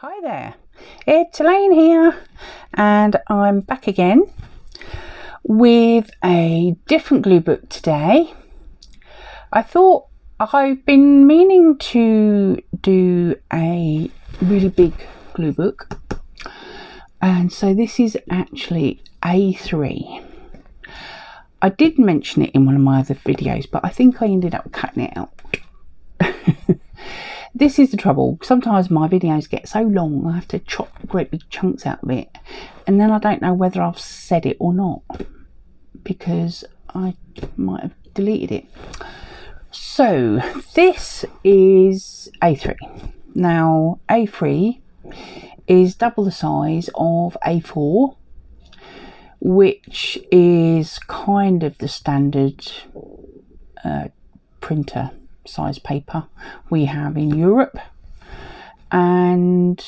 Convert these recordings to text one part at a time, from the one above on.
Hi there, it's Elaine here, and I'm back again with a different glue book today. I thought I've been meaning to do a really big glue book, and so this is actually A3. I did mention it in one of my other videos, but I think I ended up cutting it out. This is the trouble. Sometimes my videos get so long I have to chop great big chunks out of it, and then I don't know whether I've said it or not because I might have deleted it. So this is A3. Now A3 is double the size of A4, which is kind of the standard printer size paper we have in Europe, and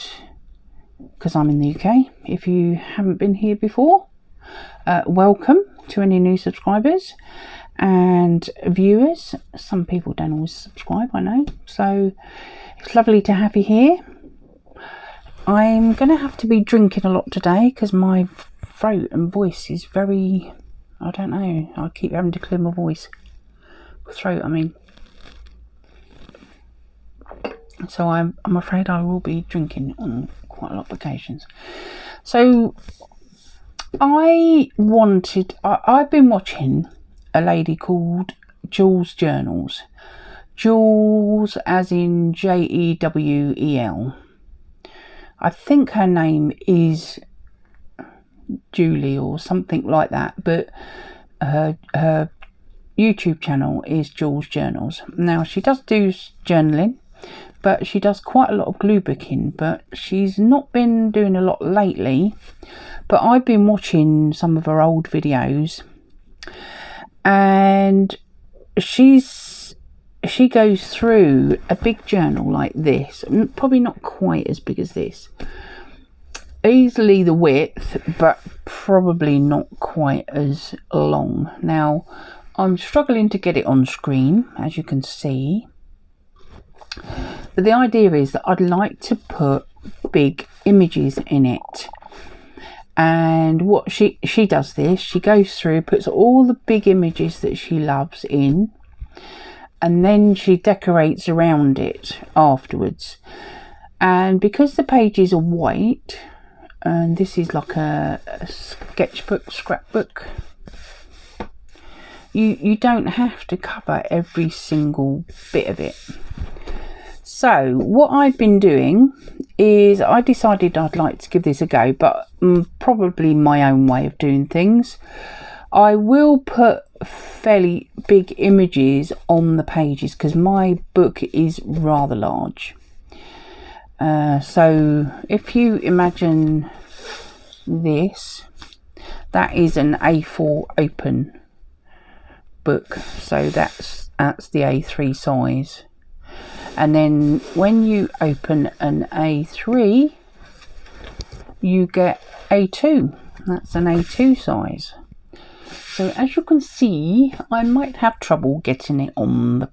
because I'm in the UK, if you haven't been here before, welcome to any new subscribers and viewers. Some people don't always subscribe, I know, so it's lovely to have you here. I'm gonna have to be drinking a lot today because my throat and voice is very, I don't know, I keep having to clear my voice, throat I mean. So I'm afraid I will be drinking on quite a lot of occasions. So I've been watching a lady called Jules Journals. Jules as in Jewel. I think her name is Julie or something like that, but her YouTube channel is Jules Journals. Now she does do journaling, but she does quite a lot of glue booking, but she's not been doing a lot lately. But I've been watching some of her old videos, and she goes through a big journal like this, probably not quite as big as this, easily the width, but probably not quite as long. Now I'm struggling to get it on screen, as you can see. But the idea is that I'd like to put big images in it, and what she does this, she goes through, puts all the big images that she loves in, and then she decorates around it afterwards. And because the pages are white, and this is like a sketchbook, scrapbook, you don't have to cover every single bit of it. So what I've been doing is I decided I'd like to give this a go, but probably my own way of doing things. I will put fairly big images on the pages because my book is rather large. So if you imagine this, that is an A4 open book, so that's the A3 size. And then when you open an A3, you get A2. That's an A2 size. So as you can see, I might have trouble getting it on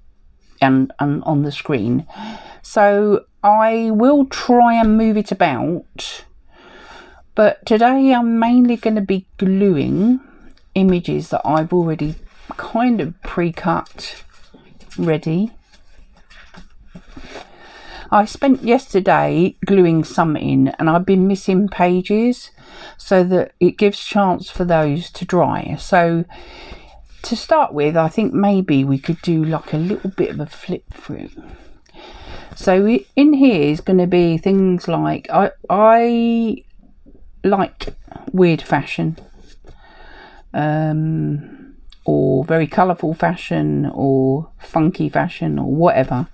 the screen. So I will try and move it about. But today I'm mainly going to be gluing images that I've already kind of pre-cut ready. I spent yesterday gluing some in, and I've been missing pages so that it gives chance for those to dry. So to start with, I think maybe we could do like a little bit of a flip through. So in here is going to be things like I like weird fashion, or very colourful fashion, or funky fashion, or whatever,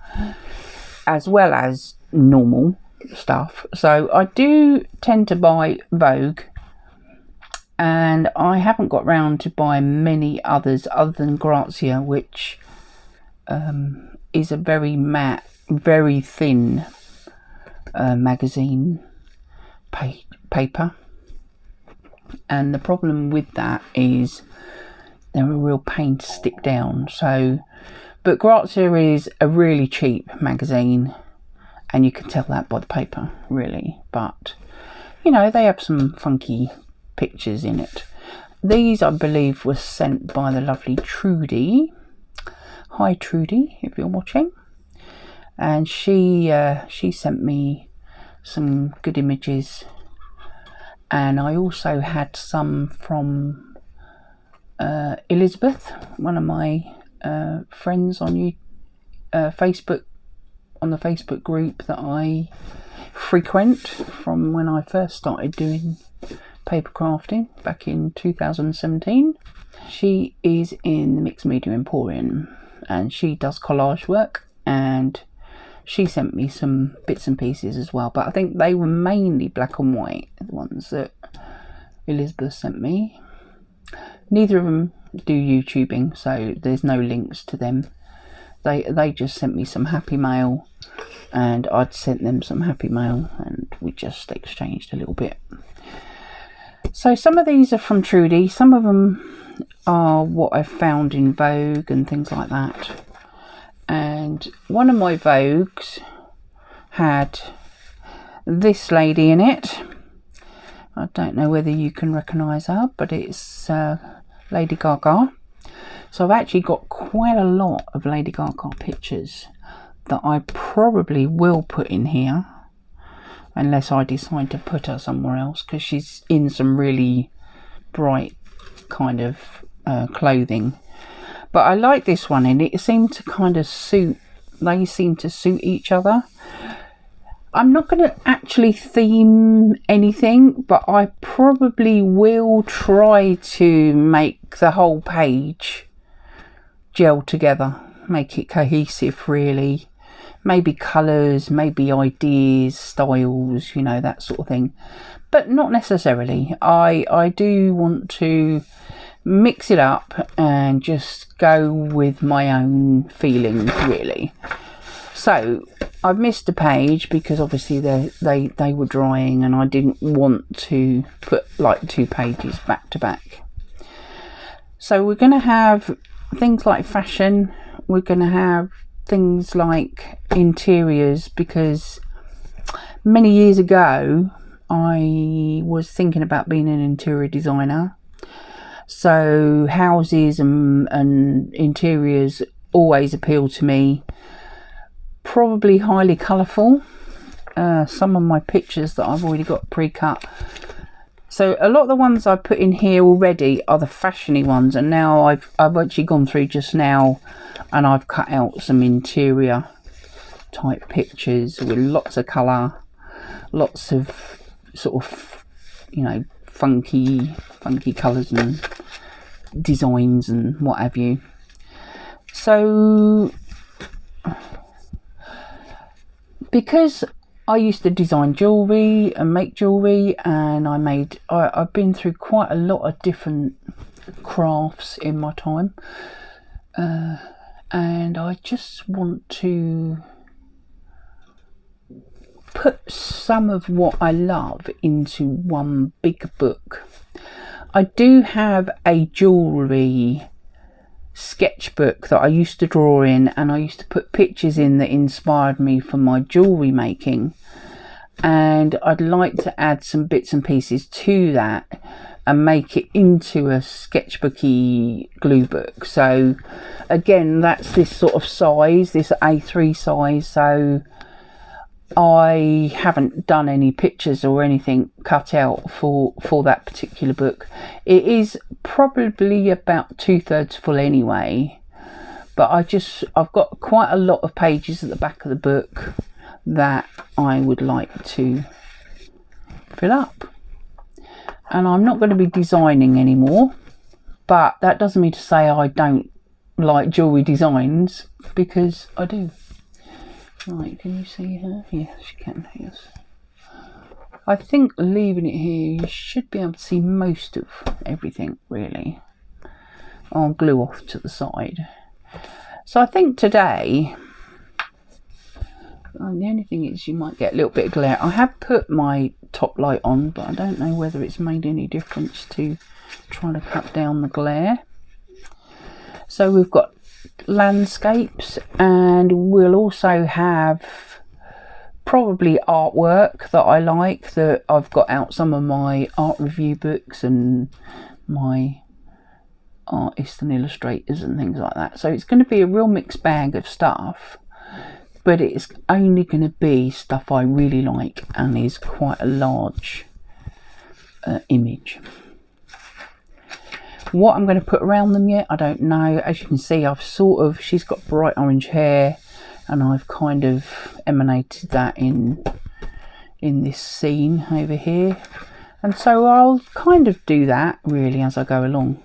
as well as normal stuff. So I do tend to buy Vogue, and I haven't got round to buy many others other than Grazia, which is a very matte, very thin magazine paper. And the problem with that is they're a real pain to stick down. So, but Grazia is a really cheap magazine, and you can tell that by the paper, really. But you know, they have some funky pictures in it. These, I believe, were sent by the lovely Trudy. Hi Trudy, if you're watching. And she sent me some good images, and I also had some from Elizabeth, one of my friends on Facebook, on the Facebook group that I frequent from when I first started doing paper crafting back in 2017. She is in the Mixed Media Emporium and she does collage work, and she sent me some bits and pieces as well, but I think they were mainly black and white, the ones that Elizabeth sent me. Neither of them do YouTubing, so there's no links to them. They just sent me some happy mail, and I'd sent them some happy mail, and we just exchanged a little bit. So some of these are from Trudy, some of them are what I found in Vogue and things like that. And one of my Vogues had this lady in it. I don't know whether you can recognise her, but it's Lady Gaga. So I've actually got quite a lot of Lady Gaga pictures that I probably will put in here, unless I decide to put her somewhere else, because she's in some really bright kind of clothing. But I like this one, and it seemed to kind of suit, they seem to suit each other. I'm not going to actually theme anything, but I probably will try to make the whole page gel together, make it cohesive really. Maybe colours, maybe ideas, styles, you know, that sort of thing. But not necessarily. I do want to mix it up and just go with my own feelings really. So I've missed a page because obviously they were drying, and I didn't want to put like 2 pages back to back. So we're going to have things like fashion, we're going to have things like interiors, because many years ago I was thinking about being an interior designer. So houses and interiors always appeal to me. Probably highly colourful. Some of my pictures that I've already got pre-cut. So a lot of the ones I put in here already are the fashiony ones, and now I've actually gone through just now and I've cut out some interior type pictures with lots of colour, lots of sort of, you know, funky colours and designs and what have you. So because I used to design jewellery and make jewellery, and I've been through quite a lot of different crafts in my time, and I just want to put some of what I love into one big book. I do have a jewellery sketchbook that I used to draw in, and I used to put pictures in that inspired me for my jewellery making, and I'd like to add some bits and pieces to that and make it into a sketchbooky glue book. So again, that's this sort of size, this A3 size, so I haven't done any pictures or anything cut out for that particular book. It is probably about 2/3 full anyway, but I've got quite a lot of pages at the back of the book that I would like to fill up. And I'm not going to be designing anymore, but that doesn't mean to say I don't like jewellery designs, because I do. Right, can you see her? Yes, you can, yes. I think leaving it here, you should be able to see most of everything, really. I'll glue off to the side. So I think today, the only thing is you might get a little bit of glare. I have put my top light on, but I don't know whether it's made any difference to trying to cut down the glare. So we've got landscapes, and we'll also have probably artwork that I like, that I've got out some of my art review books and my artists and illustrators and things like that. So it's going to be a real mixed bag of stuff, but it's only going to be stuff I really like and is quite a large image. What I'm going to put around them yet, I don't know. As you can see, I've she's got bright orange hair, and I've kind of emanated that in this scene over here. And so I'll kind of do that really as I go along.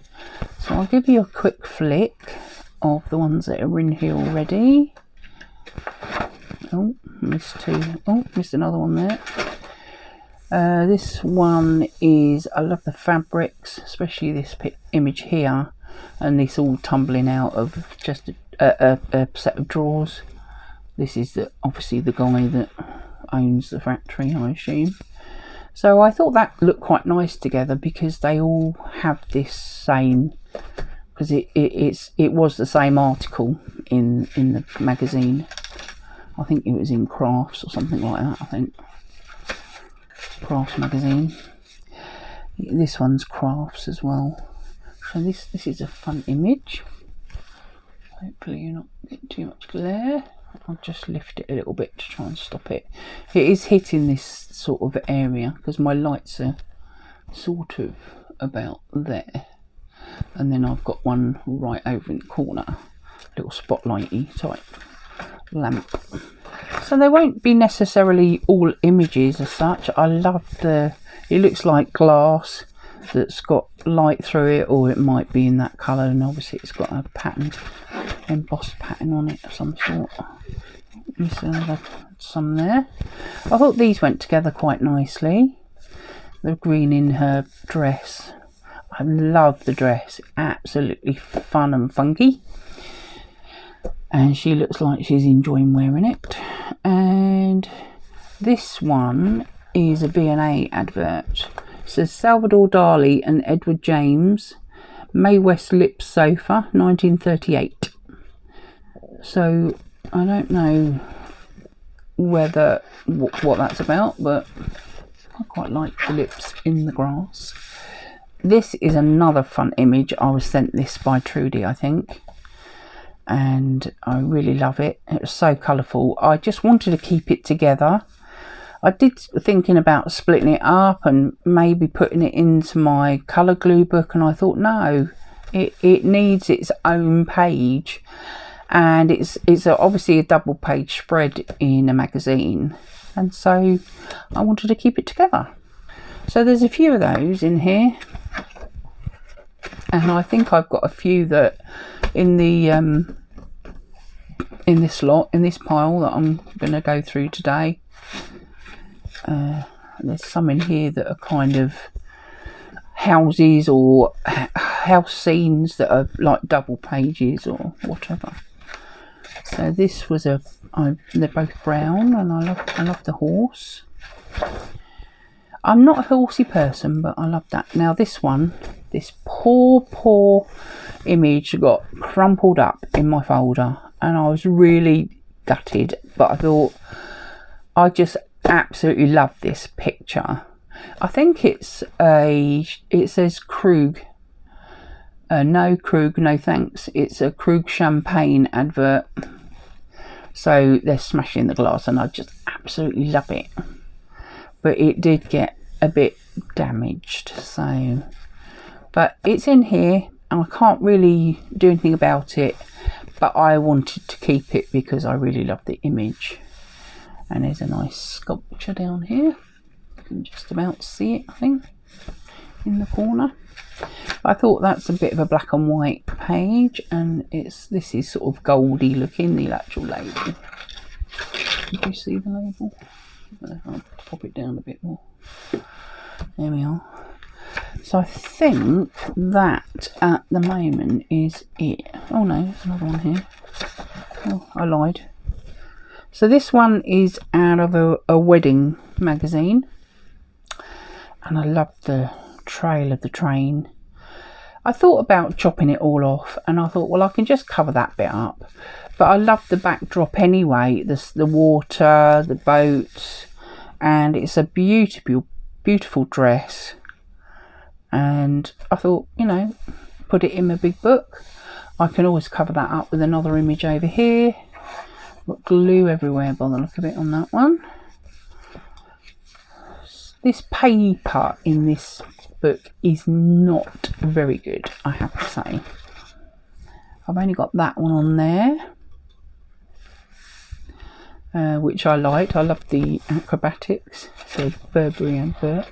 So I'll give you a quick flick of the ones that are in here already. Oh, missed two. Oh, missed another one there. This one is, I love the fabrics, especially this image here, and this all tumbling out of just a set of drawers. This is obviously the guy that owns the factory, I assume. So I thought that looked quite nice together, because they all have this same, because it was the same article in the magazine. I think it was in Crafts or something like that. I think Crafts magazine. This one's Crafts as well. So this is a fun image. Hopefully you're not getting too much glare. I'll just lift it a little bit to try and stop it. It is hitting this sort of area because my lights are sort of about there, and then I've got one right over in the corner, little spotlighty type lamp. So they won't be necessarily all images as such. I love it looks like glass that's got light through it, or it might be in that colour, and obviously it's got a pattern, embossed pattern on it of some sort. Some there. I thought these went together quite nicely. The green in her dress. I love the dress, absolutely fun and funky, and she looks like she's enjoying wearing it. And this one is a B&A advert. It says Salvador Dali and Edward James, Mae West Lips Sofa, 1938. So I don't know what that's about, but I quite like the lips in the grass. This is another fun image. I was sent this by Trudy, I think, and I really love it. It was so colourful. I just wanted to keep it together. I did thinking about splitting it up and maybe putting it into my colour glue book, and I thought no, it needs its own page, and it's obviously a double page spread in a magazine, and so I wanted to keep it together. So there's a few of those in here, and I think I've got a few that in the in this pile that I'm going to go through today. There's some in here that are kind of houses or house scenes that are like double pages or whatever. So this was they're both brown, and I love the horse. I'm not a horsey person, but I love that. Now this one, this poor image got crumpled up in my folder, and I was really gutted, but I thought I just absolutely love this picture. I think it says Krug. No Krug, no thanks. It's a Krug champagne advert. So they're smashing the glass, and I just absolutely love it. But it did get a bit damaged, so, but it's in here and I can't really do anything about it, but I wanted to keep it because I really love the image. And there's a nice sculpture down here. You can just about see it, I think, in the corner. I thought that's a bit of a black and white page, and this is sort of goldy looking, the actual label. Did you see the label? I'll pop it down a bit more. There we are. So I think that at the moment is it. Oh no, there's another one here. Oh, I lied. So this one is out of a wedding magazine, and I love the trail of the train. I thought about chopping it all off, and I thought, well, I can just cover that bit up. But I love the backdrop anyway, the water, the boats, and it's a beautiful dress. And I thought, you know, put it in my big book. I can always cover that up with another image over here. Got glue everywhere by the look of it on that one. This paper in this book is not very good, I have to say. I've only got that one on there, which I liked. I love the acrobatics, so Burberry and Burt.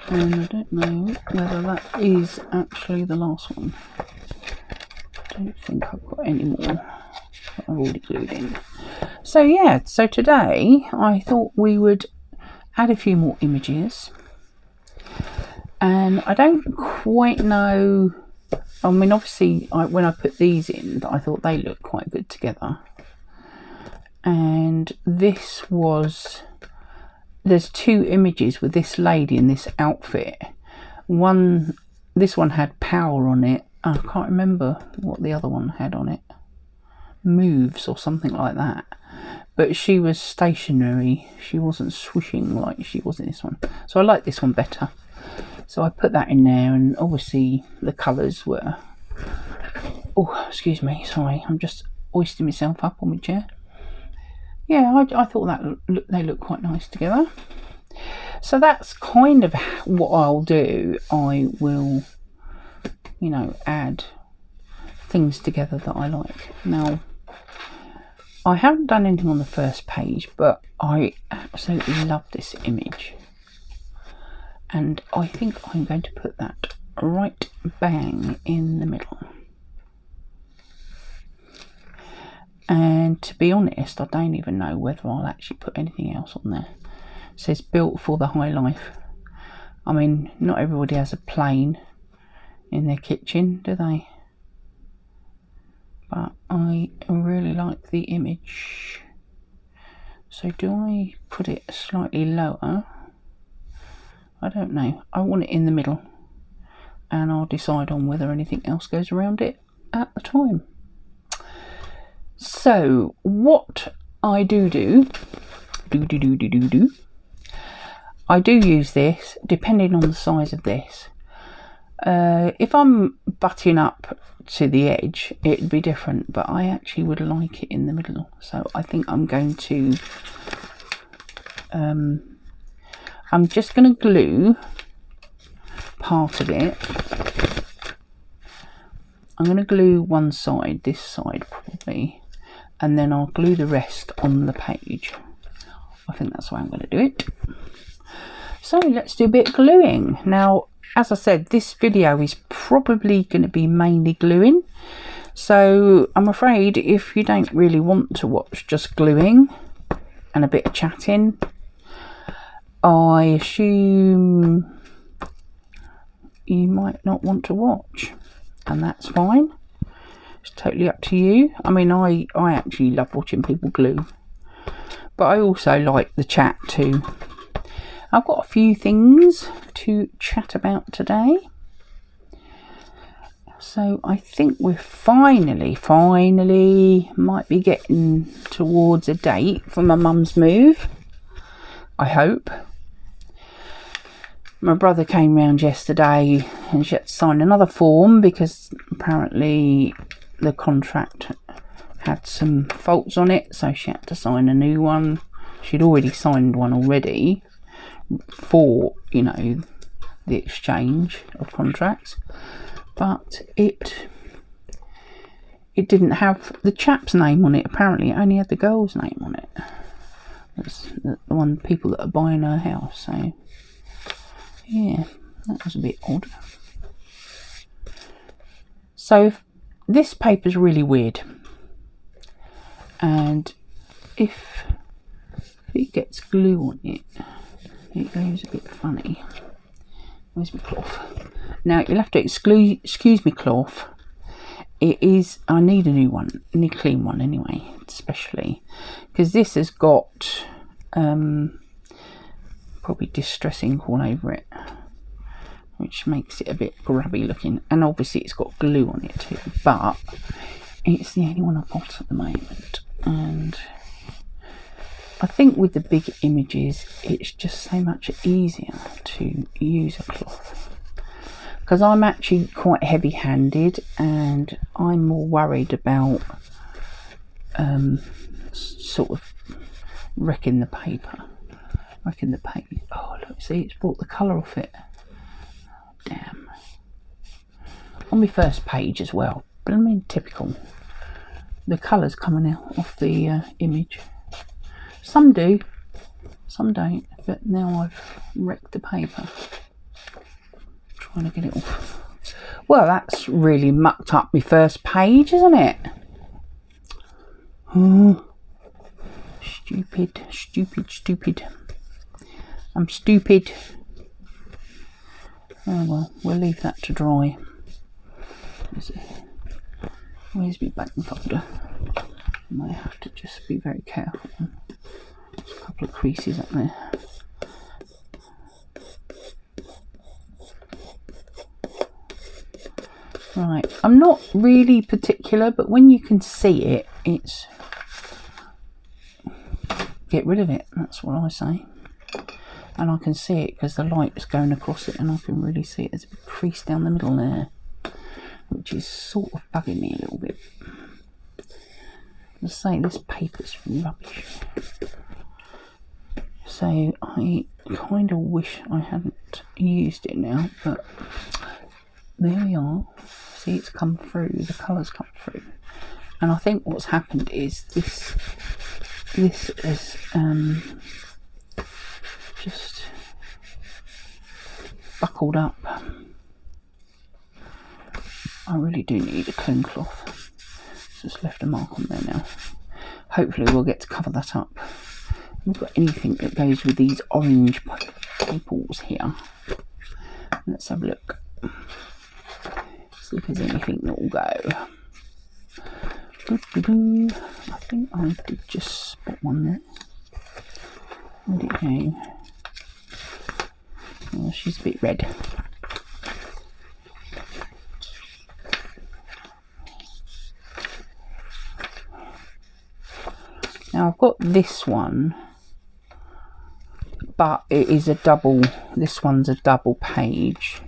And I don't know whether that is actually the last one. I don't think I've got any more. I've already glued in. So yeah, so today I thought we would add a few more images. And I don't quite know, I mean, obviously when I put these in, I thought they looked quite good together. And this was, there's two images with this lady in this outfit. This one had power on it. I can't remember what the other one had on it. Moves or something like that. But she was stationary. She wasn't swishing like she was in this one. So I like this one better. So I put that in there, and obviously the colours were... Oh, excuse me, sorry. I'm just hoisting myself up on my chair. Yeah, I thought that they look quite nice together. So that's kind of what I'll do. I will, you know, add things together that I like. Now, I haven't done anything on the first page, but I absolutely love this image. And I think I'm going to put that right bang in the middle. And to be honest, I don't even know whether I'll actually put anything else on there. It says built for the high life. I mean, not everybody has a plane in their kitchen, do they? But I really like the image. So do I put it slightly lower? I don't know. I want it in the middle, and I'll decide on whether anything else goes around it at the time. So what I do I do use this depending on the size of this. If I'm butting up to the edge, it'd be different, but I actually would like it in the middle. So I think I'm going to I'm just going to glue part of it. I'm going to glue one side, this side probably, and then I'll glue the rest on the page. I think that's the way I'm going to do it. So let's do a bit of gluing. Now, as I said, this video is probably going to be mainly gluing. So I'm afraid if you don't really want to watch just gluing and a bit of chatting, I assume you might not want to watch, and that's fine. It's totally up to you. I mean, I actually love watching people glue, but I also like the chat too. I've got a few things to chat about today. So I think we're finally might be getting towards a date for my mum's move. I hope. My brother came round yesterday and she had to sign another form because apparently the contract had some faults on it, so she had to sign a new one. She'd already signed one already for, you know, the exchange of contracts, but it didn't have the chap's name on it. Apparently it only had the girl's name on it. That's the people that are buying her house. So yeah, that was a bit odd. So this paper's really weird, and if it gets glue on it, it goes a bit funny. Where's my cloth? Now you'll have to excuse me, cloth. It is, I need a new one, I need a clean one anyway, especially because this has got probably distress ink all over it. which makes it a bit grubby looking, and obviously it's got glue on it too, but it's the only one I've got at the moment. And I think with the big images it's just so much easier to use a cloth, because I'm actually quite heavy handed and I'm more worried about sort of wrecking the paper, wrecking the page. Oh look, see, it's brought the colour off it. Damn. On my first page as well, but I mean typical. The colour's coming out off the image. Some do, some don't, but now I've wrecked the paper. Trying to get it off. Well, that's really mucked up my first page, isn't it? Oh, stupid, stupid, stupid. I'm stupid. Oh well, we'll leave that to dry. Where's my baking folder? I might have to just be very careful. There's a couple of creases up there. Right, I'm not really particular, but when you can see it, it's get rid of it. That's what I say. And I can see it because the light is going across it, and I can really see it. There's a big crease down the middle there, which is sort of bugging me a little bit. Let's say this paper's rubbish. So I kind of wish I hadn't used it now, but there we are. See, it's come through, the colour's come through. And I think what's happened is this is just buckled up. I really do need a clean cloth. Just left a mark on there now. Hopefully we'll get to cover that up. We've got anything that goes with these orange papers here. Let's have a look. See if there's anything that will go. I think I did just spot one there. Where did it go? Oh, she's a bit red. Now I've got this one, but it is a double, this one's a double page,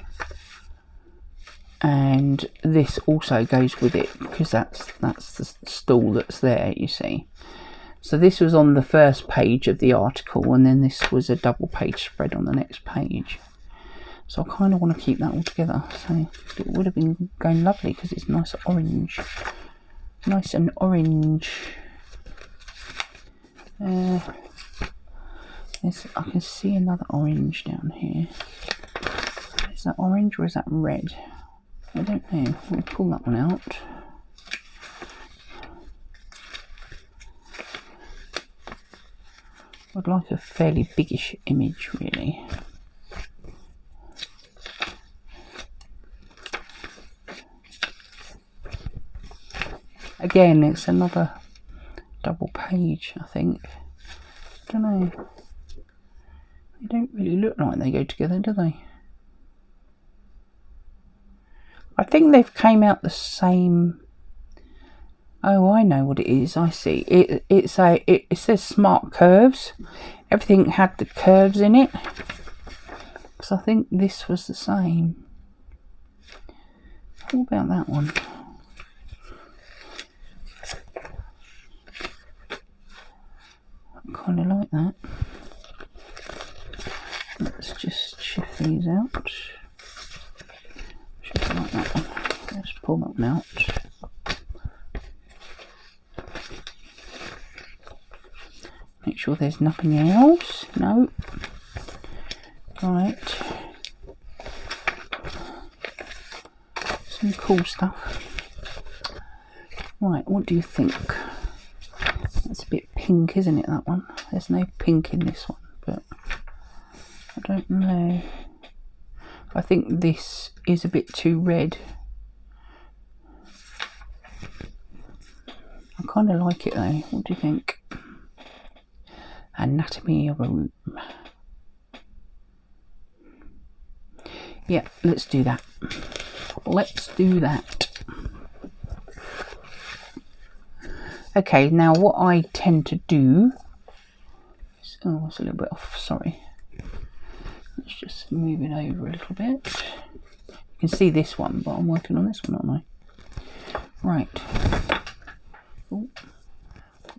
and this also goes with it because that's the stool that's there, you see. So this was on the first page of the article, and then this was a double page spread on the next page. So I kind of want to keep that all together. So it would have been going lovely because it's nice orange, nice and orange. I can see another orange down here. Is that orange or is that red? I don't know. We'll pull that one out. I'd like a fairly biggish image, really. Again, it's another double page, I think. I don't know. They don't really look like they go together, do they? I think they've came out the same. Oh, I know what it is. I see. It says Smart Curves. Everything had the curves in it. Because I think this was the same. What about that one? I kind of like that. Let's just shift these out. Should like that one. Let's pull that one out. Make sure there's nothing else. No. Right. Some cool stuff. Right, what do you think? That's a bit pink, isn't it, that one? There's no pink in this one, but I don't know. I think this is a bit too red. I kind of like it though. What do you think? Anatomy of a Room. Yeah, let's do that. Let's do that. Okay, now what I tend to do... Oh, it's a little bit off, sorry. Let's just move it over a little bit. You can see this one, but I'm working on this one, aren't I? Right. Oh,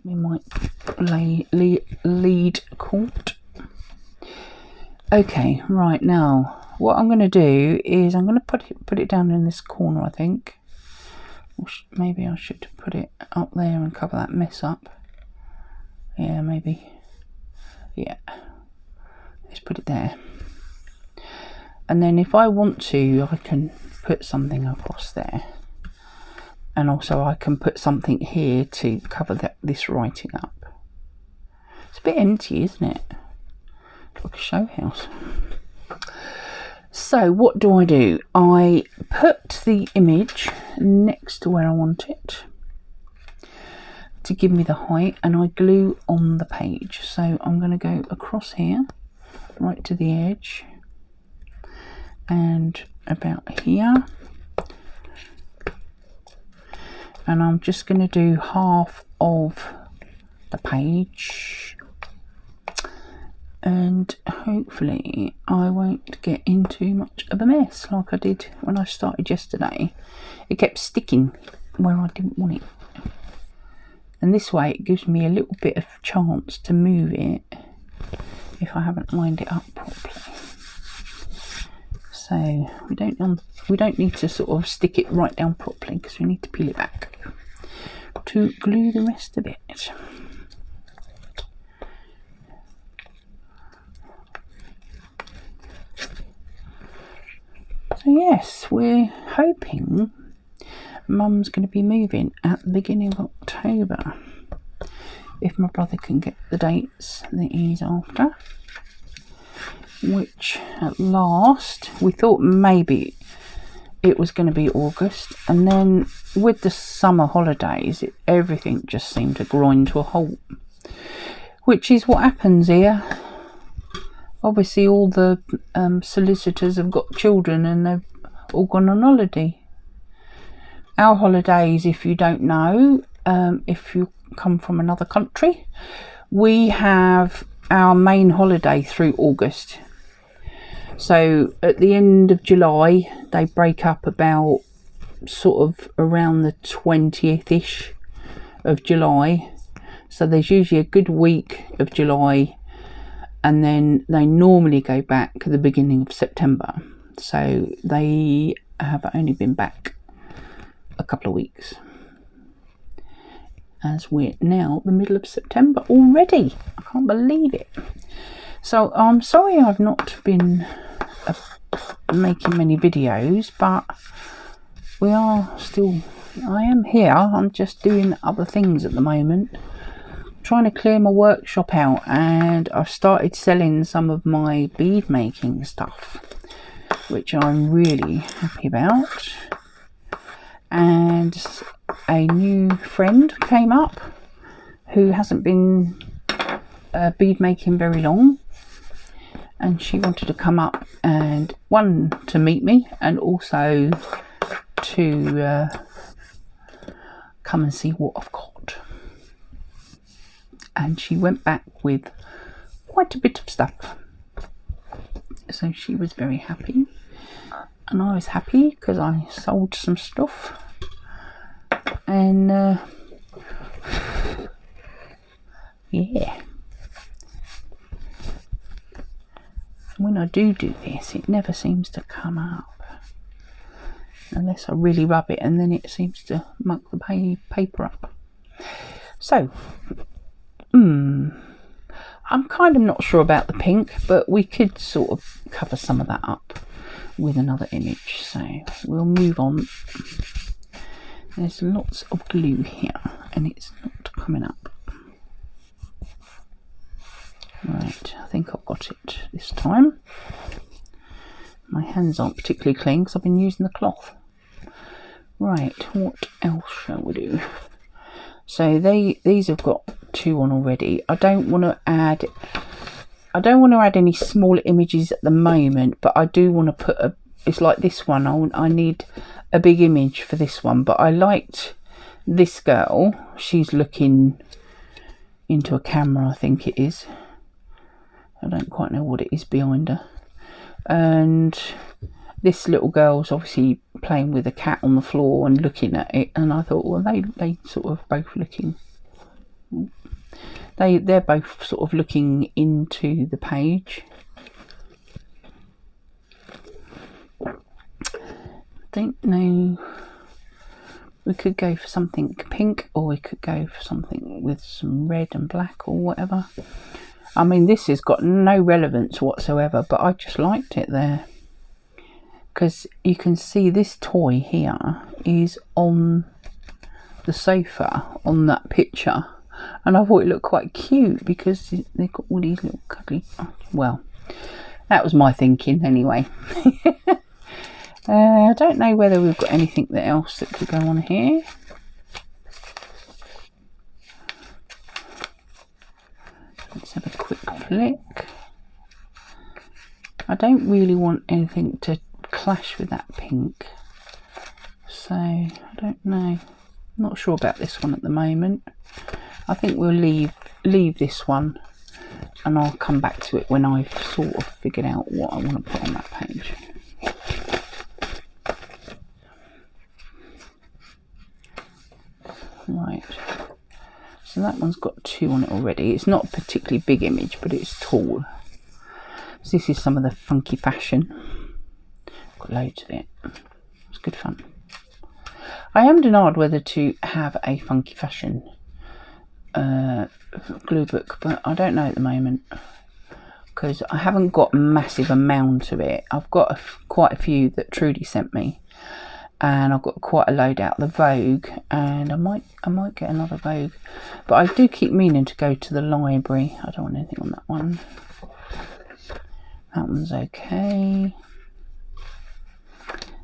we might lead court. Okay, right, now what I'm going to do is I'm going to put it down in this corner, I think. Maybe I should put it up there and cover that mess up. Yeah, maybe. Yeah. Let's put it there. And then if I want to, I can put something across there. And also I can put something here to cover this writing up. It's a bit empty, isn't it? Like a show house. So what do? I put the image next to where I want it to give me the height, and I glue on the page. So I'm going to go across here, right to the edge, and about here. And I'm just going to do half of the page. And hopefully I won't get into much of a mess like I did when I started yesterday. It kept sticking where I didn't want it. And this way it gives me a little bit of chance to move it if I haven't lined it up properly. So we don't need to sort of stick it right down properly, because we need to peel it back to glue the rest of it. So yes, we're hoping Mum's going to be moving at the beginning of October, if my brother can get the dates that he's after, which at last we thought maybe it was going to be August, and then with the summer holidays everything just seemed to grind to a halt, which is what happens here. Obviously all the solicitors have got children and they've all gone on holiday. Our holidays, if you don't know, if you come from another country, we have our main holiday through August. So at the end of July they break up about sort of around the 20th-ish of July. So there's usually a good week of July, and then they normally go back at the beginning of September. So they have only been back a couple of weeks, as we're now the middle of September already. I can't believe it. So I'm sorry I've not been making many videos, but we are still, I am here. I'm just doing other things at the moment, trying to clear my workshop out, and I've started selling some of my bead making stuff, which I'm really happy about. And a new friend came up who hasn't been bead making very long, and she wanted to come up and to meet me, and also to come and see what I've got. And she went back with quite a bit of stuff, so she was very happy, and I was happy because I sold some stuff. And yeah, when I do this, it never seems to come up unless I really rub it, and then it seems to muck the paper up. So I'm kind of not sure about the pink, but we could sort of cover some of that up with another image, so we'll move on. There's lots of glue here and it's not coming up. Right, I think I've got it this time. My hands aren't particularly clean because I've been using the cloth. Right, what else shall we do? So these have got 2 on already. I don't want to add any smaller images at the moment, but I do want to put it's like this one. I need a big image for this one, but I liked this girl. She's looking into a camera, I think it is. I don't quite know what it is behind her. And this little girl's obviously playing with a cat on the floor and looking at it, and I thought, well, they sort of both looking, they're both sort of looking into the page. Don't know, we could go for something pink, or we could go for something with some red and black or whatever. I mean, this has got no relevance whatsoever, but I just liked it there, because you can see this toy here is on the sofa on that picture, and I thought it looked quite cute because they've got all these little cuddly, well, that was my thinking anyway. I don't know whether we've got anything else that could go on here. Let's have a quick flick. I don't really want anything to clash with that pink, so I don't know. Not sure about this one at the moment. I think we'll leave this one, and I'll come back to it when I've sort of figured out what I want to put on that page. Right, so that one's got 2 on it already. It's not a particularly big image, but it's tall. So this is some of the funky fashion. Got loads of it. It's good fun. I am denied whether to have a funky fashion glue book, but I don't know at the moment, because I haven't got a massive amount of it. I've got quite a few that Trudy sent me, and I've got quite a load out the Vogue, and I might get another Vogue, but I do keep meaning to go to the library. I don't want anything on that one. That one's okay.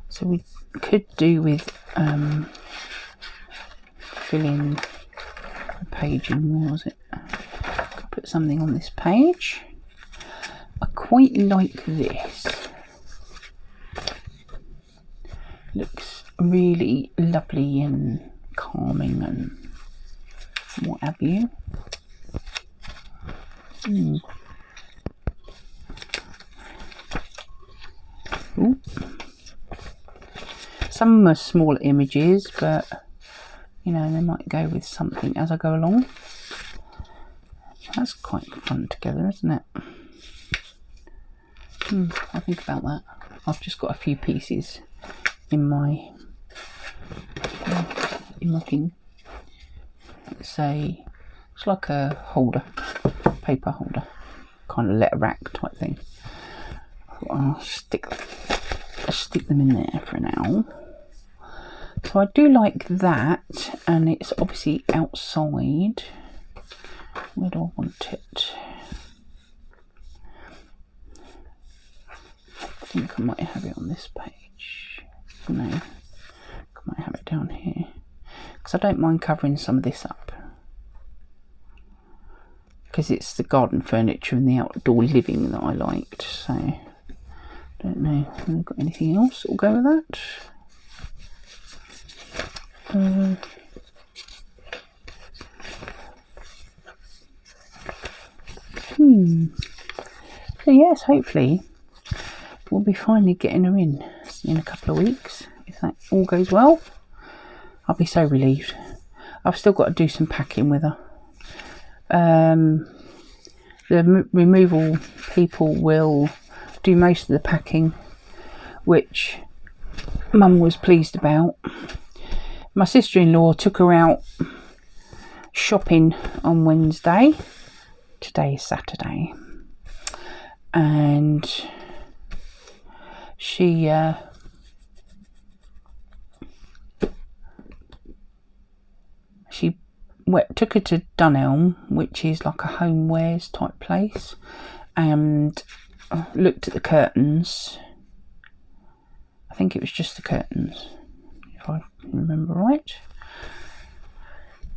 So we could do with filling the page in. Where was it? Could put something on this page. I quite like this. Looks really lovely and calming and what have you. Ooh. Some are small images, but you know, they might go with something as I go along. That's quite fun together, isn't it? I'll think about that. I've just got a few pieces in my thing. It's like a holder, paper holder, kind of letter rack type thing. I'll stick them in there for now. So I do like that, and it's obviously outside. Where do I want it? I think I might have it on this page. No, I might have it down here, because I don't mind covering some of this up, because it's the garden furniture and the outdoor living that I liked. So don't know if we've got anything else that will go with that. So yes, hopefully we'll be finally getting her in a couple of weeks. If that all goes well, I'll be so relieved. I've still got to do some packing with her. The removal people will do most of the packing, which Mum was pleased about. My sister-in-law took her out shopping on Wednesday. Today is Saturday, and she took her to Dunelm, which is like a homewares type place, and looked at the curtains. I think it was just the curtains, if I remember right.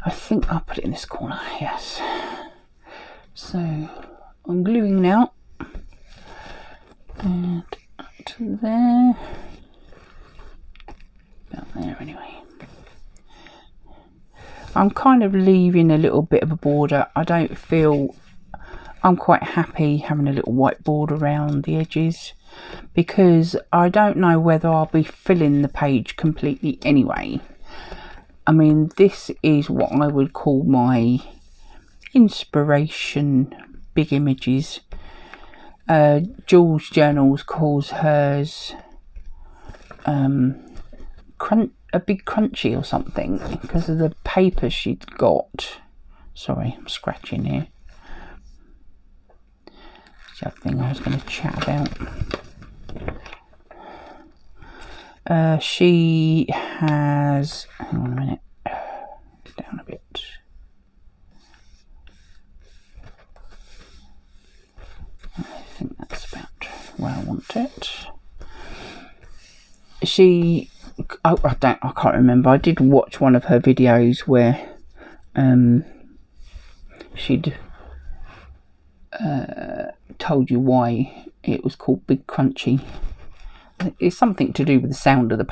I think I'll put it in this corner, yes. So I'm gluing now, and to there. there anyway. I'm kind of leaving a little bit of a border. I don't feel... I'm quite happy having a little white border around the edges, because I don't know whether I'll be filling the page completely anyway. I mean, this is what I would call my inspiration big images. Jules Journals calls hers a big crunchy or something, because of the paper she'd got. Sorry, I'm scratching here. That's the other thing I was going to chat about. She has... hang on a minute. Down a bit. I think that's about where I want it. She... I can't remember. I did watch one of her videos where she'd told you why it was called Big Crunchy. It's something to do with the sound of the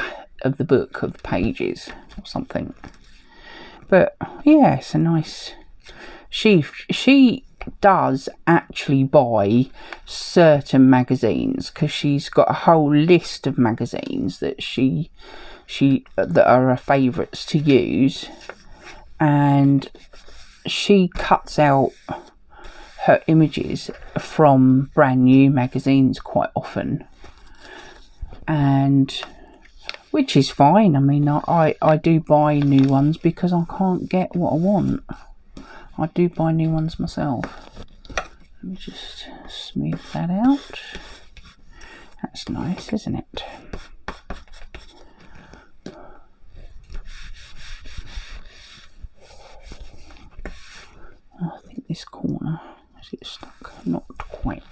book, of the pages or something. But yeah, it's a nice... She does actually buy certain magazines, because she's got a whole list of magazines that that are her favourites to use, and she cuts out her images from brand new magazines quite often, and which is fine. I mean, I do buy new ones because I can't get what I want. I do buy new ones myself. Let me just smooth that out. That's nice, isn't it? I think this corner, is it stuck? Not quite.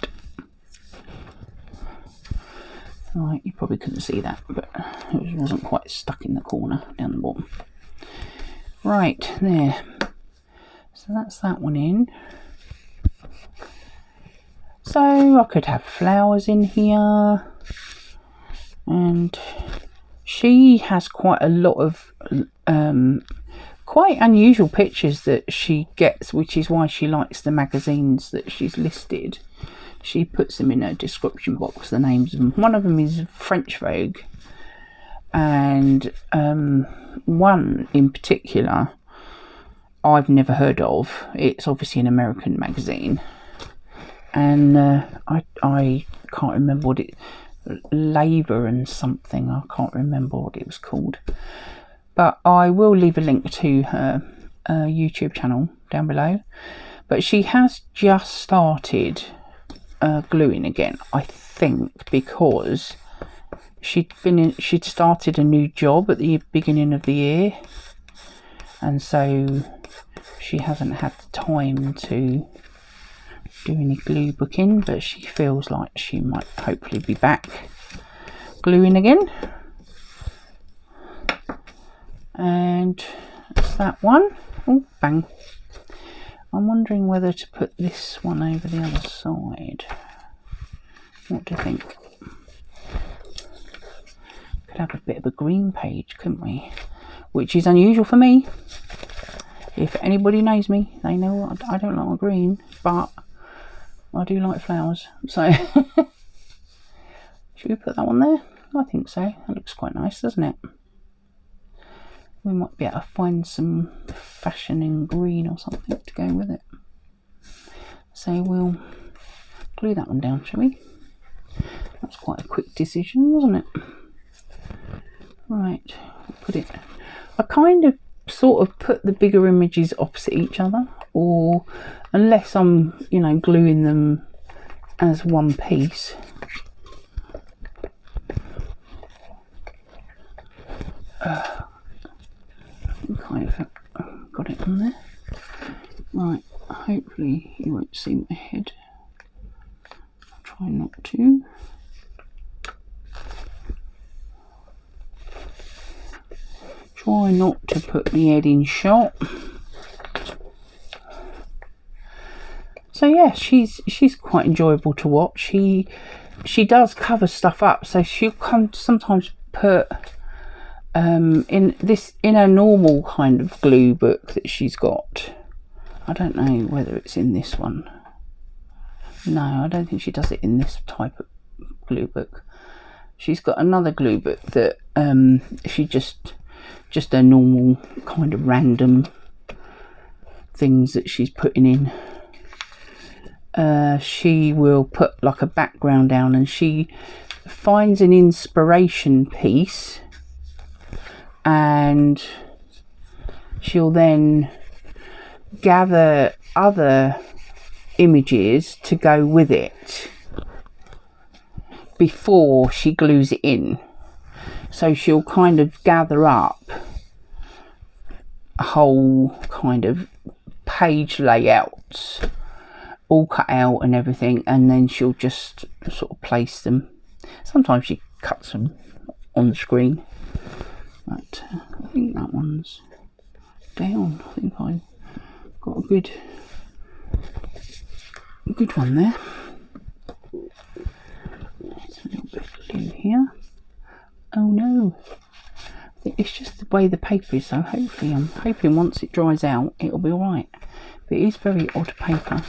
Right, you probably couldn't see that, but it wasn't quite stuck in the corner down the bottom. Right, there. So that's that one in. So I could have flowers in here, and she has quite a lot of quite unusual pictures that she gets, which is why she likes the magazines that she's listed. She puts them in her description box, the names of them. One of them is French Vogue, and one in particular I've never heard of. It's obviously an American magazine, and I can't remember what it... Labour and something, I can't remember what it was called, but I will leave a link to her YouTube channel down below. But she has just started gluing again, I think, because she'd started a new job at the beginning of the year, and so she hasn't had the time to do any glue booking, but she feels like she might hopefully be back gluing again. And that's that one. Oh, bang. I'm wondering whether to put this one over the other side. What do you think? Could have a bit of a green page, couldn't we? Which is unusual for me. If anybody knows me, they know I don't like green, but I do like flowers. So should we put that one there? I think so. That looks quite nice, doesn't it? We might be able to find some fashion in green or something to go with it. So we'll glue that one down, shall we? That's quite a quick decision, wasn't it? Right, put it... I kind of sort of put the bigger images opposite each other, or unless I'm, you know, gluing them as one piece. I think I've got it on there. Right, hopefully you won't see my head. I'll try not to. Try not to put my head in shot. So yeah, she's quite enjoyable to watch. She does cover stuff up, so she'll sometimes put in a normal kind of glue book that she's got. I don't know whether it's in this one. No, I don't think she does it in this type of glue book. She's got another glue book that she just a normal kind of random things that she's putting in. She will put like a background down, and she finds an inspiration piece, and she'll then gather other images to go with it before she glues it in. So she'll kind of gather up a whole kind of page layouts all cut out and everything, and then she'll just sort of place them. Sometimes she cuts them on the screen, but I think that one's down. I think I got a good one there. There's a little bit of glue here. Oh no, I think it's just the way the paper is, so hopefully I'm hoping once it dries out it'll be alright. But it is very odd paper.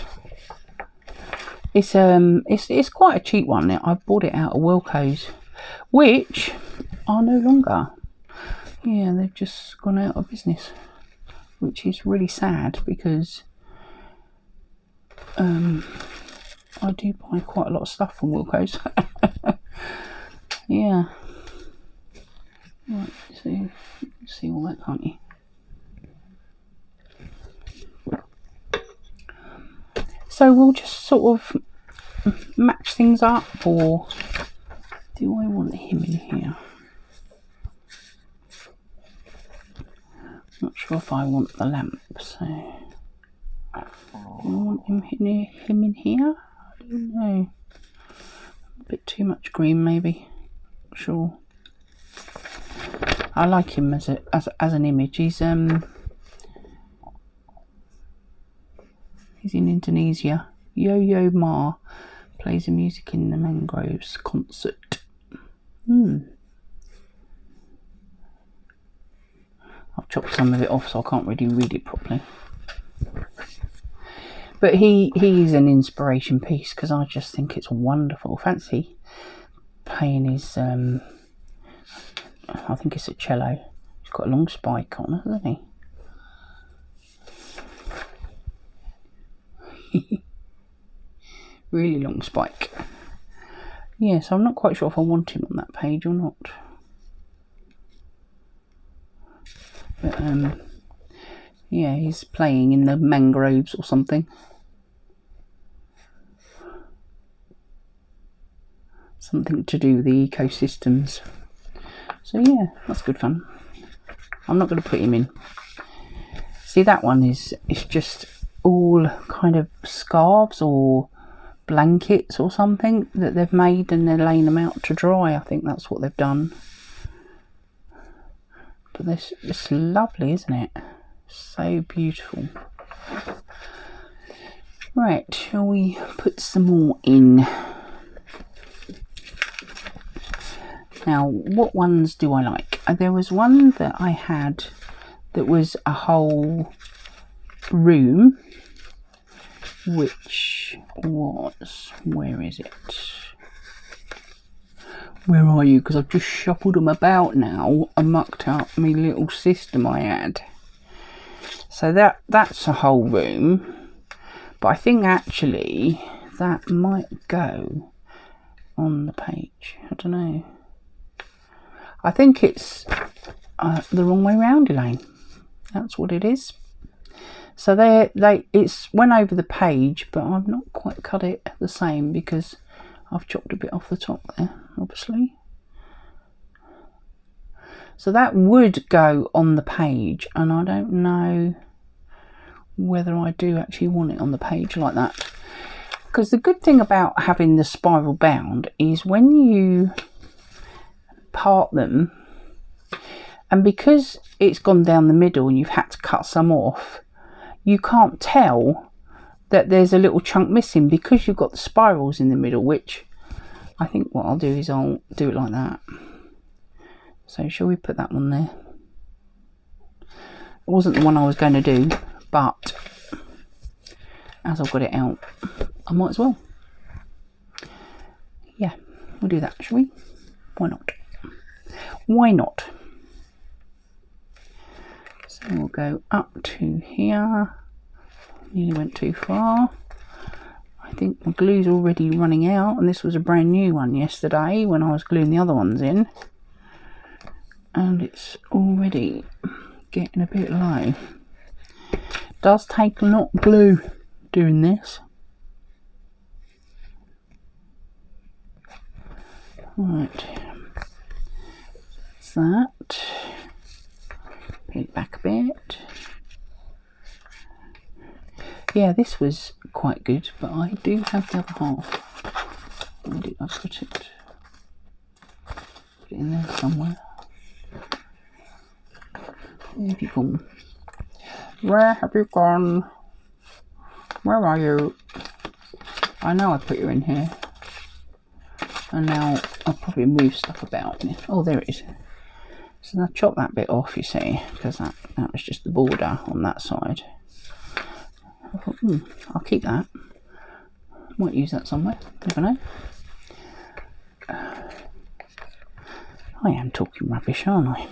It's quite a cheap one now. I bought it out of Wilko's, which are no longer. Yeah, they've just gone out of business, which is really sad because I do buy quite a lot of stuff from Wilko's. Yeah. Right, see all that, can't you? So we'll just sort of match things up, or do I want him in here? Not sure if I want the lamp, so do I want him in here? I don't know. A bit too much green, maybe. Not sure. I like him as an image. He's in Indonesia. Yo-Yo Ma plays the music in the mangroves concert. I've chopped some of it off, so I can't really read it properly. But he's an inspiration piece because I just think it's wonderful. Fancy playing his I think it's a cello. He's got a long spike on it, hasn't he? Really long spike. Yeah, so I'm not quite sure if I want him on that page or not. But yeah, he's playing in the mangroves or something. Something to do with the ecosystems. So yeah, that's good fun. I'm not going to put him in. See, that one is just all kind of scarves or blankets or something that they've made, and they're laying them out to dry. I think that's what they've done. But this it's lovely, isn't it? So beautiful. Right, shall we put some more in? Now, what ones do I like? There was one that I had that was a whole room, which was, where is it? Where are you? Because I've just shuffled them about now and mucked up my little system I had. So that's a whole room, but I think actually that might go on the page. I don't know. I think it's the wrong way round, Elaine. That's what it is. So it's went over the page, but I've not quite cut it the same because I've chopped a bit off the top there, obviously. So that would go on the page, and I don't know whether I do actually want it on the page like that. Because the good thing about having the spiral bound is when you part them, and because it's gone down the middle and you've had to cut some off, you can't tell that there's a little chunk missing because you've got the spirals in the middle, which I think what I'll do is I'll do it like that. So shall we put that one there? It wasn't the one I was going to do, but as I've got it out, I might as well. Yeah, we'll do that, shall we? Why not? Why not? So we'll go up to here. Nearly went too far. I think my glue's already running out, and this was a brand new one yesterday when I was gluing the other ones in, and it's already getting a bit low. Does take a lot of glue doing this. Right, that's that. Peel it back a bit. Yeah, this was quite good, but I do have the other half. Where did I put it? Put it in there somewhere. Where have you gone? Where have you gone? Where are you? I know I put you in here. And now I'll probably move stuff about. Oh, there it is. So I chop that bit off, you see, because that was just the border on that side. I thought, I'll keep that. Might use that somewhere. Never know. I am talking rubbish, aren't I?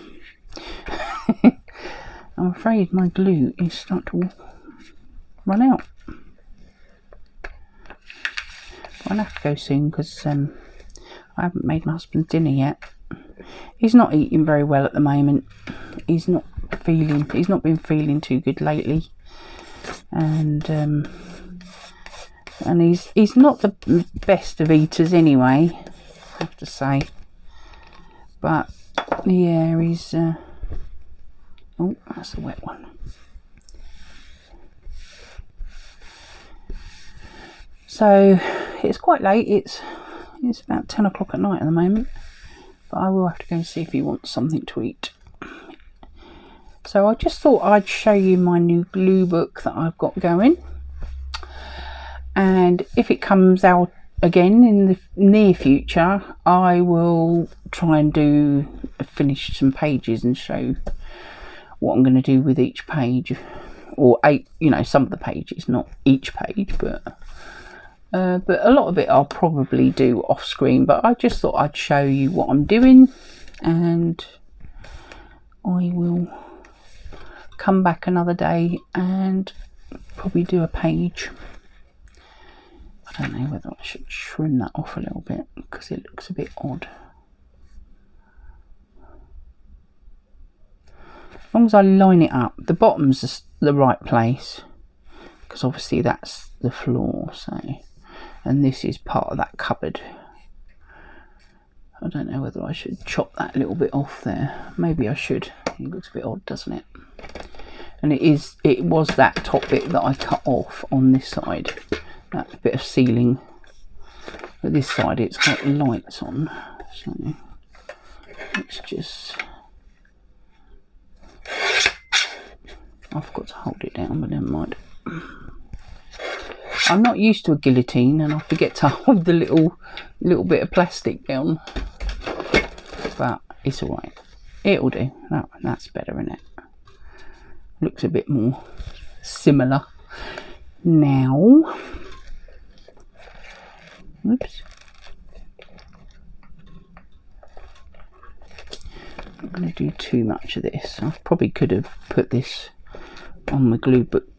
I'm afraid my glue is starting to run out. I'll have to go soon because I haven't made my husband's dinner yet. He's not eating very well at the moment. He's not been feeling too good lately. And he's not the best of eaters anyway, I have to say. But yeah, he's oh, that's a wet one. So it's quite late. It's about 10 o'clock at night at the moment, but I will have to go and see if he wants something to eat. So I just thought I'd show you my new glue book that I've got going, and if it comes out again in the near future, I will try and finish some pages and show what I'm going to do with each page, or some of the pages, not each page, but a lot of it I'll probably do off screen. But I just thought I'd show you what I'm doing, and I will come back another day and probably do a page. I don't know whether I should trim that off a little bit because it looks a bit odd. As long as I line it up, the bottom's the right place because obviously that's the floor, so, and this is part of that cupboard. I don't know whether I should chop that little bit off there. Maybe I should. It looks a bit odd, doesn't it? And it was that top bit that I cut off on this side, that bit of ceiling. But this side it's got lights on, so it's just, I forgot to hold it down, but never mind. I'm not used to a guillotine and I forget to hold the little bit of plastic down, but it's alright, it'll do. That's better, isn't it? Looks a bit more similar now. Oops. I'm not going to do too much of this. I probably could have put this on the glue book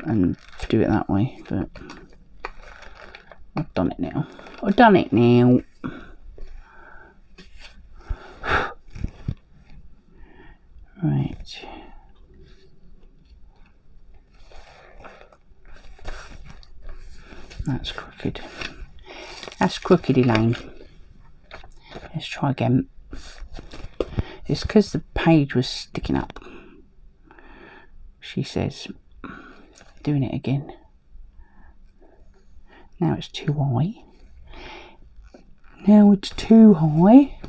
and do it that way, but I've done it now. I've done it now. Right. That's crooked. That's crooked, Elaine. Let's try again. It's because the page was sticking up. She says, doing it again. Now it's too high. Now it's too high.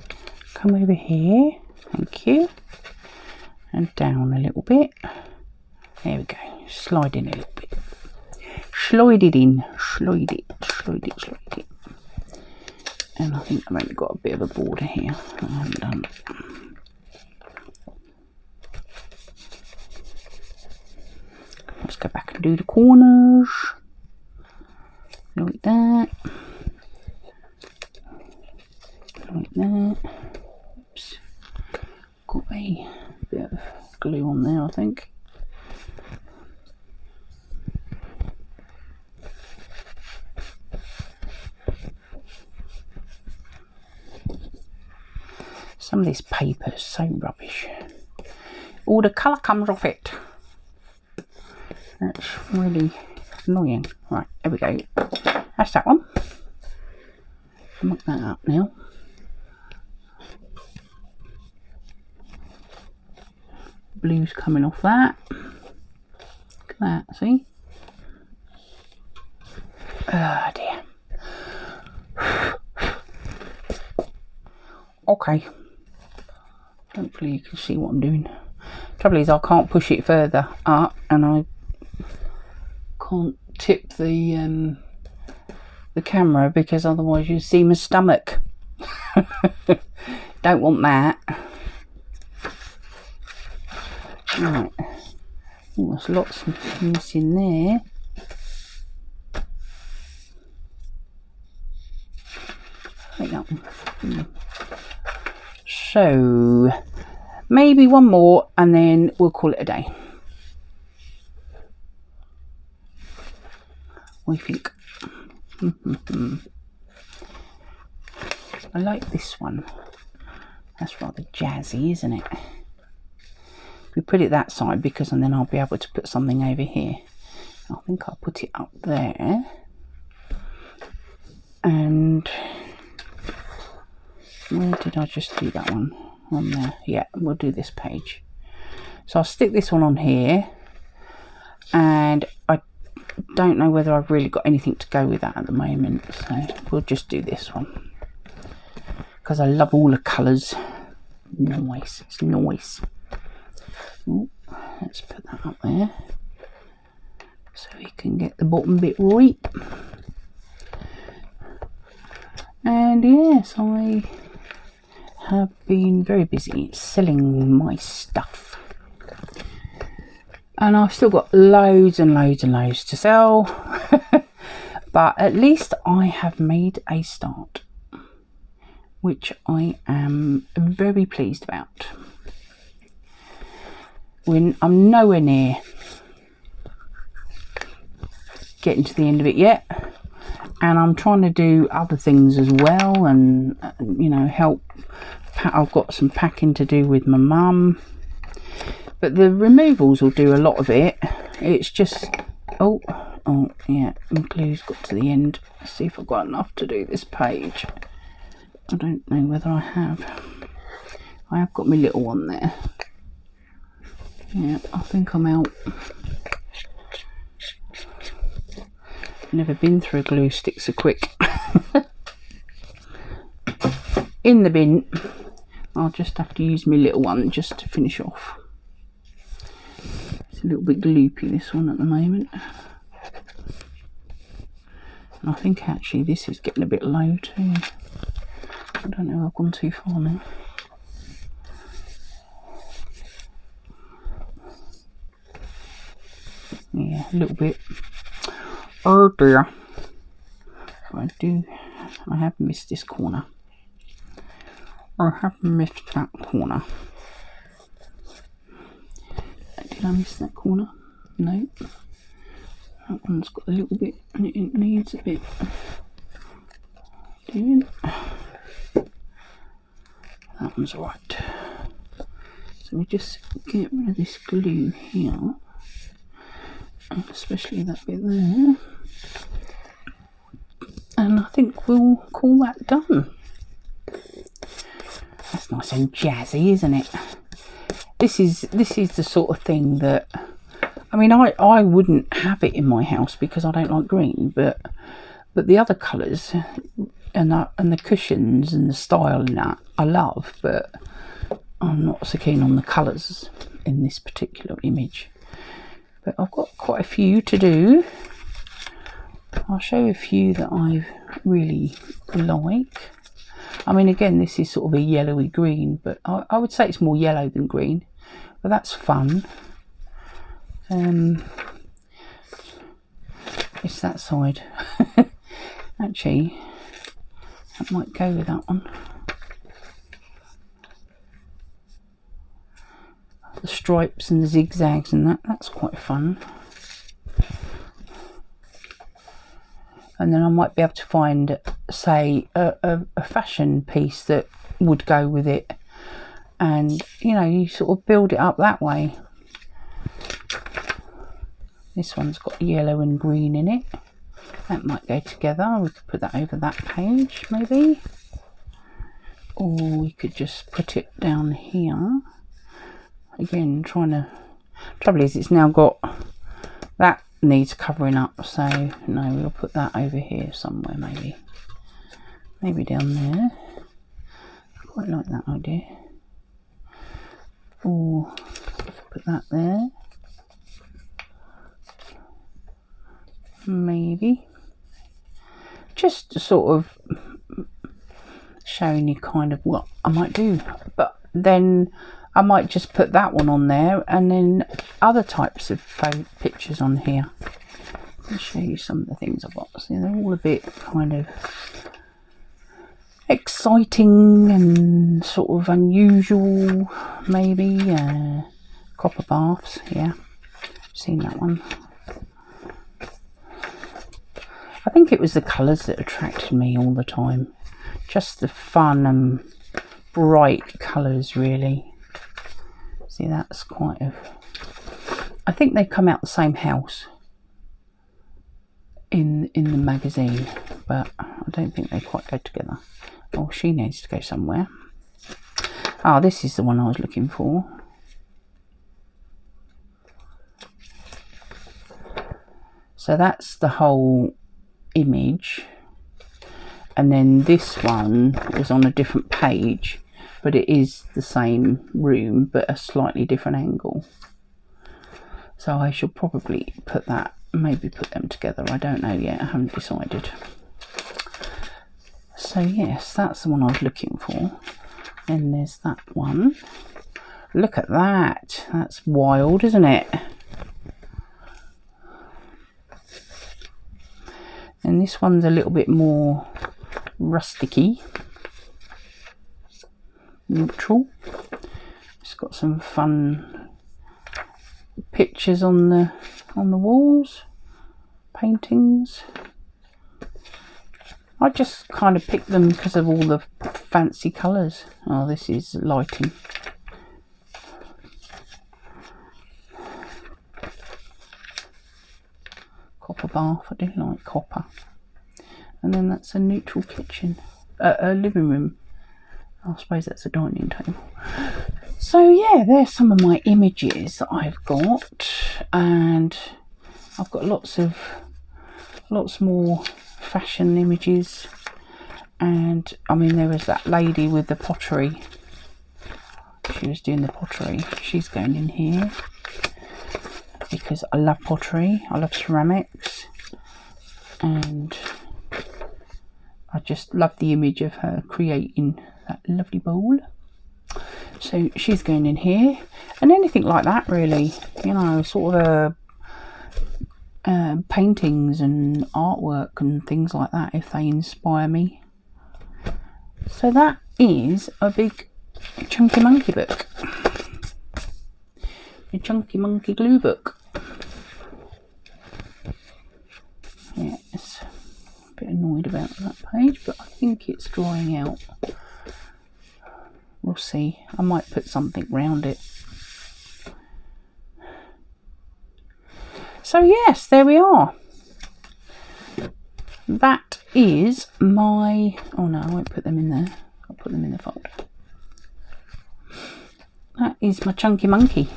Come over here. Thank you. And down a little bit. There we go. Slide in a little bit. Slide it in. Slide it. Slide it. Slide it. And I think I've only got a bit of a border here that I haven't done. do the corners like that, like that. Oops, got a bit of glue on there, I think. Some of this paper is so rubbish. All the colour comes off it. That's really annoying. Right, there we go. That's that one. Muck that up now. Blue's coming off that. Look at that, see? Oh dear. Okay. Hopefully you can see what I'm doing. Trouble is I can't push it further up, and I can't tip the camera because otherwise you see my stomach. Don't want that. Right. Oh, there's lots missing there. Like that one. So maybe one more and then we'll call it a day. What do you think? I like this one. That's rather jazzy, isn't it? We put it that side because and then I'll be able to put something over here. I think I'll put it up there. And where did I just do that one? On there. Yeah, we'll do this page. So I'll stick this one on here, and I don't know whether I've really got anything to go with that at the moment, so we'll just do this one because I love all the colours. Nice, it's nice. Ooh, let's put that up there so we can get the bottom bit right. And yes, I have been very busy selling my stuff, and I've still got loads and loads and loads to sell. But at least I have made a start, which I am very pleased about. I'm nowhere near getting to the end of it yet, and I'm trying to do other things as well, and you know, help. I've got some packing to do with my mum, but the removals will do a lot of it. It's just oh yeah, my glue's got to the end. Let's see if I've got enough to do this page. I don't know whether I have. I have got my little one there. Yeah, I think I'm out. Never been through a glue stick so quick. In the bin. I'll just have to use my little one just to finish off. It's a little bit gloopy, this one, at the moment. And I think actually this is getting a bit low too. I don't know if I've gone too far now. Yeah, a little bit. Oh dear. I have missed this corner. I have missed that corner. Did I miss that corner? No. That one's got a little bit and it needs a bit doing. That one's alright. So we just get rid of this glue here. And especially that bit there. And I think we'll call that done. That's nice and jazzy, isn't it? This is the sort of thing that, I mean, I wouldn't have it in my house because I don't like green, but the other colours and the cushions and the style and that I love, but I'm not so keen on the colours in this particular image. But I've got quite a few to do. I'll show you a few that I really like. I mean, again, this is sort of a yellowy green, but I would say it's more yellow than green, but that's fun. It's that side. Actually, that might go with that one. The stripes and the zigzags and that's quite fun. And then I might be able to find, say, a fashion piece that would go with it, and you know, you sort of build it up that way. This one's got yellow and green in it. That might go together. We could put that over that page maybe, or we could just put it down here. Again, trouble is it's now got that needs covering up, so no, we'll put that over here somewhere, maybe down there. I quite like that idea. Or put that there, maybe, just to sort of showing you kind of what I might do. But then I might just put that one on there, and then other types of pictures on here. I'll show you some of the things I've got. See, they're all a bit kind of exciting and sort of unusual, maybe. Copper baths, yeah, seen that one. I think it was the colours that attracted me all the time. Just the fun and bright colours, really. See, that's quite a... I think they come out the same house in the magazine, but I don't think they quite go together. Oh, she needs to go somewhere. Ah, this is the one I was looking for. So that's the whole image, and then this one was on a different page, but it is the same room but a slightly different angle. So I should probably put that, maybe put them together. I don't know yet, I haven't decided. So yes, that's the one I was looking for. Then there's that one. Look at that, that's wild, isn't it? And this one's a little bit more rusticy, neutral. It's got some fun pictures on the walls, paintings. I just kind of picked them because of all the fancy colours. Oh, this is lighting. Copper bath, I do like copper. And then that's a neutral kitchen, a living room. I suppose that's a dining table. So yeah, there's some of my images that I've got, and I've got lots more fashion images. And I mean, there was that lady with the pottery. She was doing the pottery. She's going in here because I love pottery. I love ceramics, and I just love the image of her creating that lovely bowl. So she's going in here, and anything like that, really, you know, sort of paintings and artwork and things like that, if they inspire me. So that is a big chunky monkey book, a chunky monkey glue book. Yes, a bit annoyed about that page, but I think it's drying out. We'll see. I might put something round it. So yes, there we are. That is my... oh no, I won't put them in there. I'll put them in the folder. That is my Chunky Monkey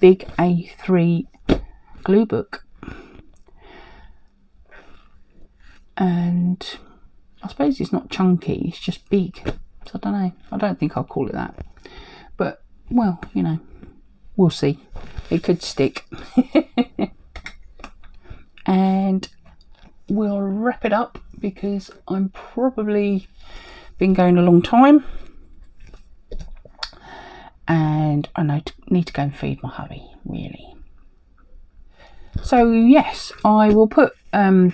big A3 glue book. And I suppose it's not chunky, it's just big. So I don't know. I don't think I'll call it that. But, well, you know, we'll see. It could stick. And we'll wrap it up because I'm probably been going a long time. And I need to go and feed my hubby, really. So yes, I will put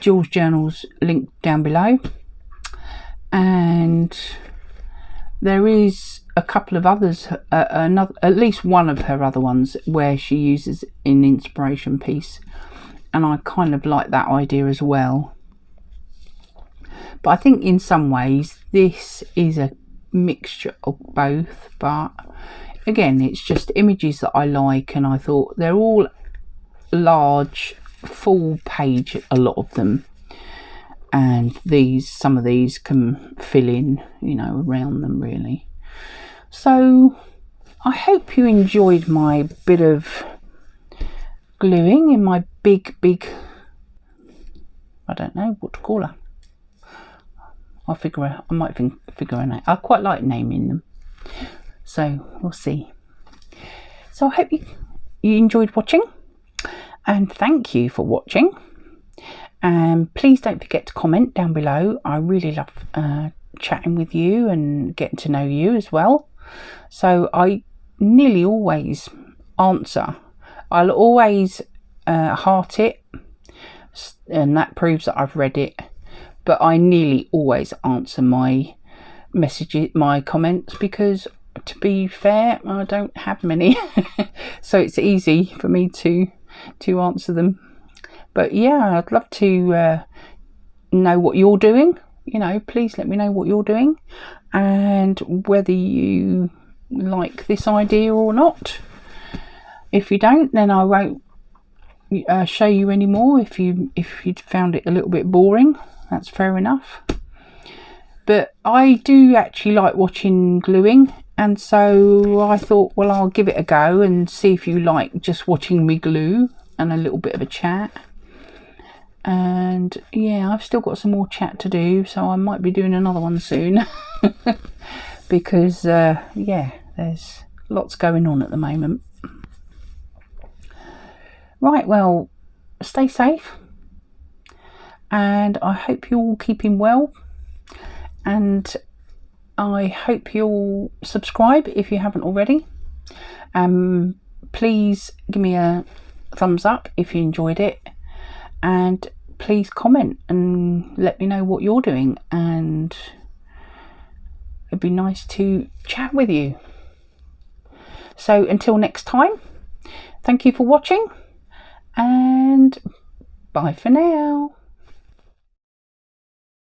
Jill's journals link down below, and there is a couple of others, at least one of her other ones where she uses an inspiration piece, and I kind of like that idea as well. But I think in some ways this is a mixture of both, but again, it's just images that I like, and I thought they're all large, full page, a lot of them, and some of these can fill in, you know, around them really. So I hope you enjoyed my bit of gluing in my big, I don't know what to call her. I might figure a name. I quite like naming them, so we'll see. So I hope you enjoyed watching, and thank you for watching. And please don't forget to comment down below. I really love chatting with you and getting to know you as well. So I nearly always answer. I'll always heart it, and that proves that I've read it. But I nearly always answer my messages, my comments, because to be fair, I don't have many. So it's easy for me to answer them. But yeah, I'd love to know what you're doing. You know, please let me know what you're doing, and whether you like this idea or not. If you don't, then I won't show you any more. If you found it a little bit boring, that's fair enough. But I do actually like watching gluing, and so I thought, well, I'll give it a go and see if you like just watching me glue and a little bit of a chat. And yeah, I've still got some more chat to do, so I might be doing another one soon. Because yeah, there's lots going on at the moment. Right, well, stay safe, and I hope you're all keeping well, and I hope you'll subscribe if you haven't already. Please give me a thumbs up if you enjoyed it, and please comment and let me know what you're doing, and it'd be nice to chat with you. So until next time, thank you for watching, and bye for now.